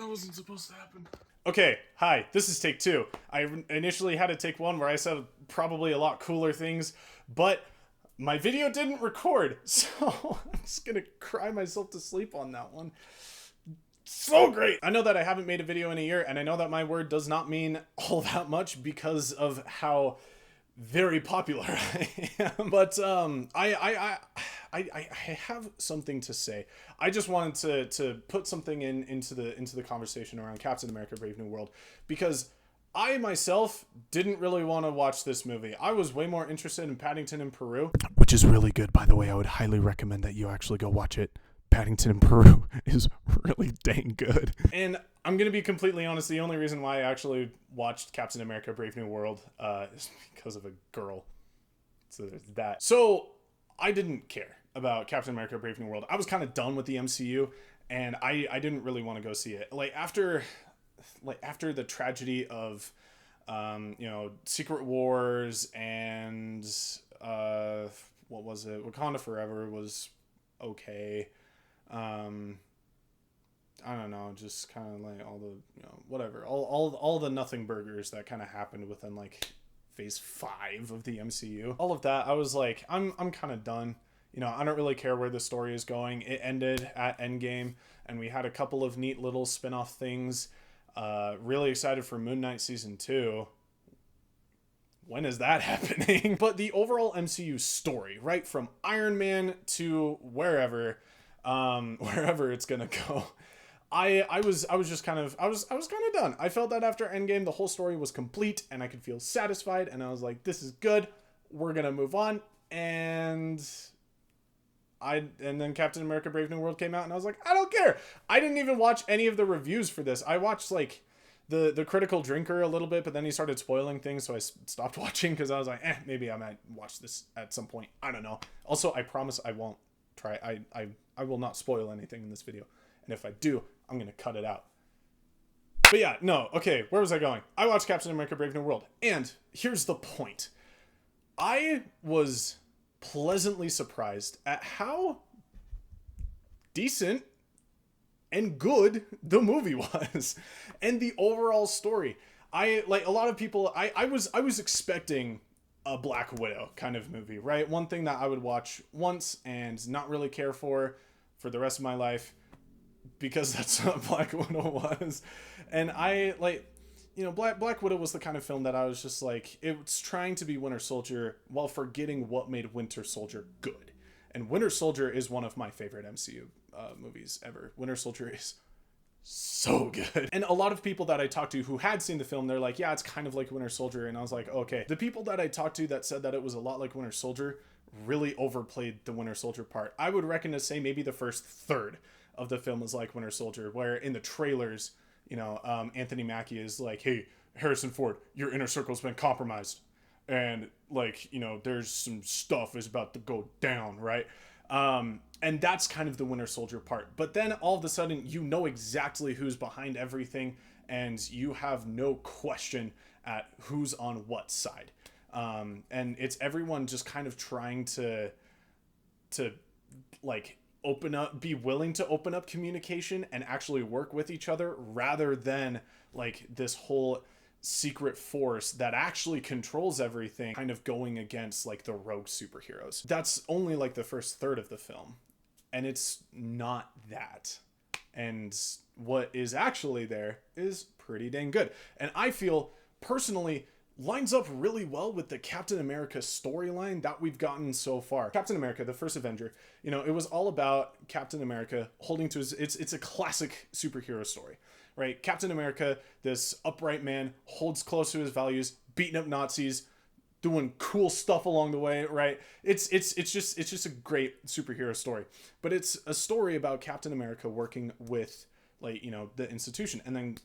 That wasn't supposed to happen. Okay, hi, this is take two. I initially had a take one where I said probably a lot cooler things, but my video didn't record, so I'm just gonna cry myself to sleep on that one. So great! I know that I haven't made a video in a year, and I know that my word does not mean all that much because of how very popular I am. But I have something to say. I just wanted to put something into the conversation around Captain America: Brave New World, because I myself didn't really want to watch this movie. I was way more interested in Paddington in Peru, which is really good, by the way. I would highly recommend that you actually go watch it. Paddington in Peru is really dang good. And I'm going to be completely honest, the only reason why I actually watched Captain America: Brave New World is because of a girl. So there's that. So I didn't care about Captain America: Brave New World. I was kind of done with the MCU, and I didn't really want to go see it. After the tragedy of Secret Wars and what was it? Wakanda Forever was okay. I don't know, just kind of like all the, whatever, all the nothing burgers that kind of happened within like phase 5 of the MCU. All of that, I was like, I'm kind of done. I don't really care where the story is going. It ended at Endgame, and we had a couple of neat little spin-off things. Really excited for Moon Knight Season 2. When is that happening? But the overall MCU story, right, from Iron Man to wherever it's gonna go, I was just kind of done. I felt that after Endgame, the whole story was complete, and I could feel satisfied, and I was like, this is good. We're gonna move on. And then Captain America: Brave New World came out, and I was like, I don't care. I didn't even watch any of the reviews for this. I watched like the Critical Drinker a little bit, but then he started spoiling things, so I stopped watching because I was like, maybe I might watch this at some point. I don't know. Also, I promise I won't try. I will not spoil anything in this video, and if I do, I'm gonna cut it out. But yeah, no, okay, where was I going? I watched Captain America: Brave New World, and here's the point. I was pleasantly surprised at how decent and good the movie was, and the overall story. I like a lot of people. I was expecting a Black Widow kind of movie, right? One thing that I would watch once and not really care for the rest of my life, because that's what Black Widow was. And I Black Widow was the kind of film that I was just like, it's trying to be Winter Soldier while forgetting what made Winter Soldier good. And Winter Soldier is one of my favorite MCU movies ever. Winter Soldier is so good. And a lot of people that I talked to who had seen the film, they're like, yeah, it's kind of like Winter Soldier. And I was like, okay. The people that I talked to that said that it was a lot like Winter Soldier really overplayed the Winter Soldier part. I would reckon to say maybe the first third of the film was like Winter Soldier, where in the trailers, Anthony Mackie is like, hey, Harrison Ford, your inner circle's been compromised. And there's some stuff is about to go down, right? And that's kind of the Winter Soldier part. But then all of a sudden, exactly who's behind everything, and you have no question at who's on what side. And it's everyone just kind of trying to like open up, be willing to open up communication and actually work with each other, rather than like this whole secret force that actually controls everything kind of going against like the rogue superheroes. That's only like the first third of the film, and it's not that. And what is actually there is pretty dang good, and I feel personally lines up really well with the Captain America storyline that we've gotten so far. Captain America, the first Avenger, it was all about Captain America holding to his, it's a classic superhero story, right? Captain America, this upright man, holds close to his values, beating up Nazis, doing cool stuff along the way, right? It's just a great superhero story. But it's a story about Captain America working with the institution. And then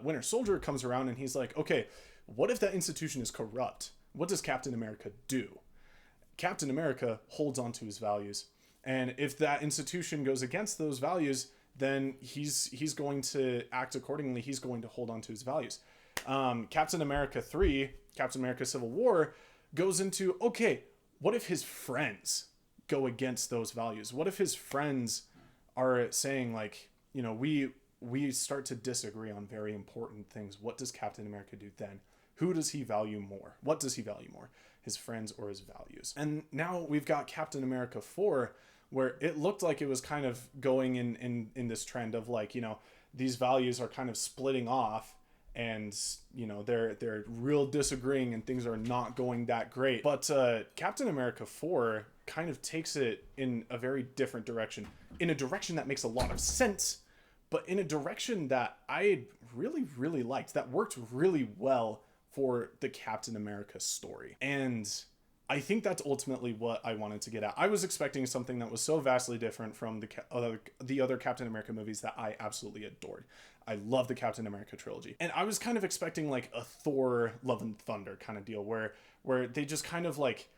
Winter Soldier comes around and he's like, okay, what if that institution is corrupt? What does Captain America do? Captain America holds on to his values. And if that institution goes against those values, then he's going to act accordingly. He's going to hold on to his values. Captain America 3, Captain America Civil War, goes into, okay, what if his friends go against those values? What if his friends are saying like, we we start to disagree on very important things. What does Captain America do then? Who does he value more? What does he value more? His friends or his values? And now we've got Captain America 4, where it looked like it was kind of going in this trend of like, you know, these values are kind of splitting off, and you know they're real disagreeing and things are not going that great. But Captain America 4 kind of takes it in a very different direction, in a direction that makes a lot of sense, but in a direction that I really liked, that worked really well for the Captain America story. And I think that's ultimately what I wanted to get at. I was expecting something that was so vastly different from the other Captain America movies that I absolutely adored. I love the Captain America trilogy. And I was kind of expecting like a Thor Love and Thunder kind of deal where they just kind of like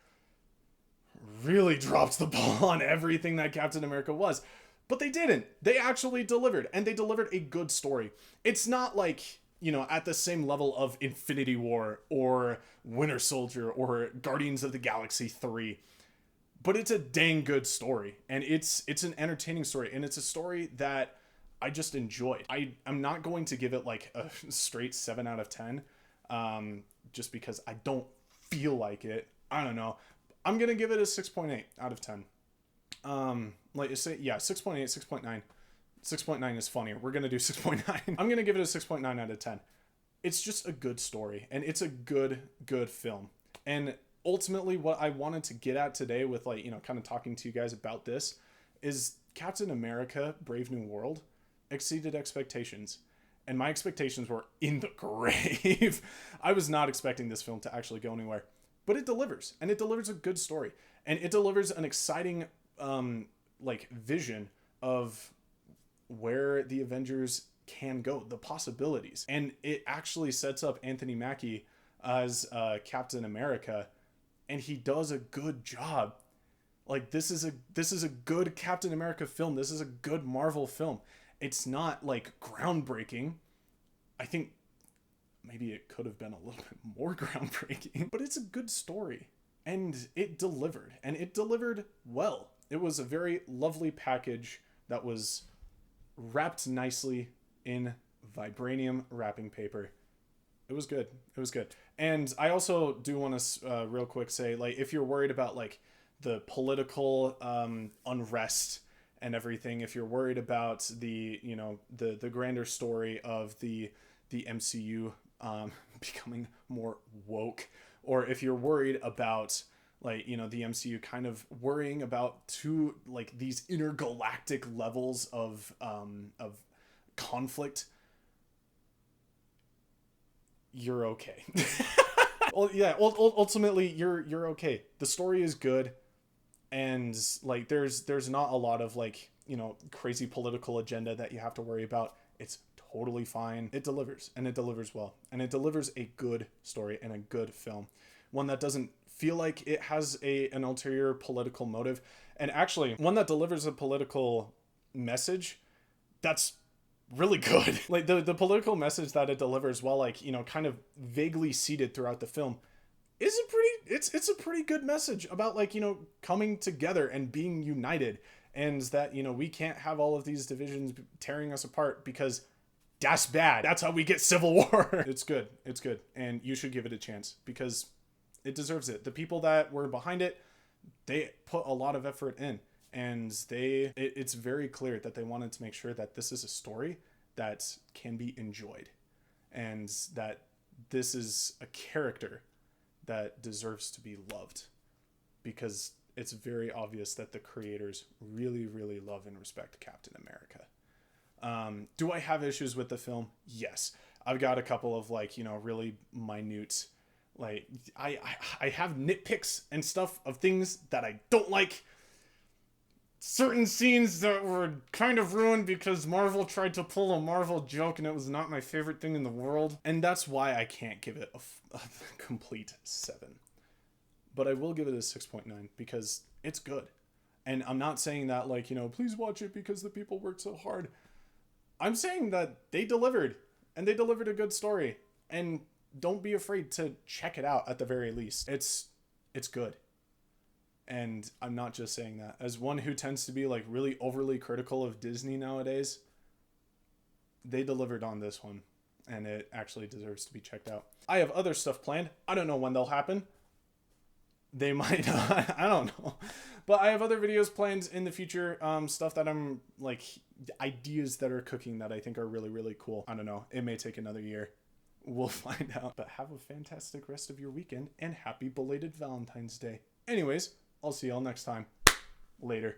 really dropped the ball on everything that Captain America was. But they didn't. They actually delivered, and they delivered a good story. It's not like, you know, at the same level of Infinity War or Winter Soldier or Guardians of the Galaxy 3, but it's a dang good story, and it's an entertaining story, and it's a story that I just enjoyed. I'm not going to give it like a straight 7 out of 10, just because I don't feel like it. I don't know. I'm gonna give it a 6.8 out of 10. Like you say, yeah, 6.8, 6.9. 6.9 is funnier. We're going to do 6.9. I'm going to give it a 6.9 out of 10. It's just a good story, and it's a good film. And ultimately what I wanted to get at today with, like, you know, kind of talking to you guys about this is Captain America Brave New World exceeded expectations. And my expectations were in the grave. I was not expecting this film to actually go anywhere. But it delivers, and it delivers a good story. And it delivers an exciting like vision of where the Avengers can go, the possibilities. And it actually sets up Anthony Mackie as Captain America, and he does a good job. Like, this is a good Captain America film. This is a good Marvel film. It's not like groundbreaking. I think maybe it could have been a little bit more groundbreaking, but it's a good story, and it delivered well. It was a very lovely package that was wrapped nicely in vibranium wrapping paper. It was good. And I also do want to real quick say, like, if you're worried about like the political unrest and everything, if you're worried about the, you know, the grander story of the MCU becoming more woke, or if you're worried about, like, you know, the MCU kind of worrying about two, like, these intergalactic levels of conflict, you're okay. Well, yeah, ultimately you're okay. The story is good, and like there's not a lot of, like, you know, crazy political agenda that you have to worry about. It's totally fine. It delivers, and it delivers well, and it delivers a good story and a good film, one that doesn't feel like it has an ulterior political motive, and actually one that delivers a political message that's really good. Like the political message that it delivers, while, like, you know, kind of vaguely seeded throughout the film, is it's a pretty good message about, like, you know, coming together and being united, and that, you know, we can't have all of these divisions tearing us apart, because that's bad. That's how we get civil war. It's good, and you should give it a chance, because it deserves it. The people that were behind it, they put a lot of effort in, and it's very clear that they wanted to make sure that this is a story that can be enjoyed, and that this is a character that deserves to be loved, because it's very obvious that the creators really love and respect Captain America. Do I have issues with the film? Yes. I've got a couple of, like, you know, really minute, like, I have nitpicks and stuff of things that I don't like. Certain scenes that were kind of ruined because Marvel tried to pull a Marvel joke, and it was not my favorite thing in the world. And that's why I can't give it a complete 7. But I will give it a 6.9 because it's good. And I'm not saying that, like, you know, please watch it because the people worked so hard. I'm saying that they delivered, and they delivered a good story. And don't be afraid to check it out at the very least. It's good. And I'm not just saying that. As one who tends to be, like, really overly critical of Disney nowadays, they delivered on this one, and it actually deserves to be checked out. I have other stuff planned. I don't know when they'll happen. They might not. I don't know. But I have other videos planned in the future. Stuff that I'm like, ideas that are cooking that I think are really, really cool. I don't know. It may take another year. We'll find out. But have a fantastic rest of your weekend and happy belated Valentine's Day. Anyways, I'll see y'all next time. Later.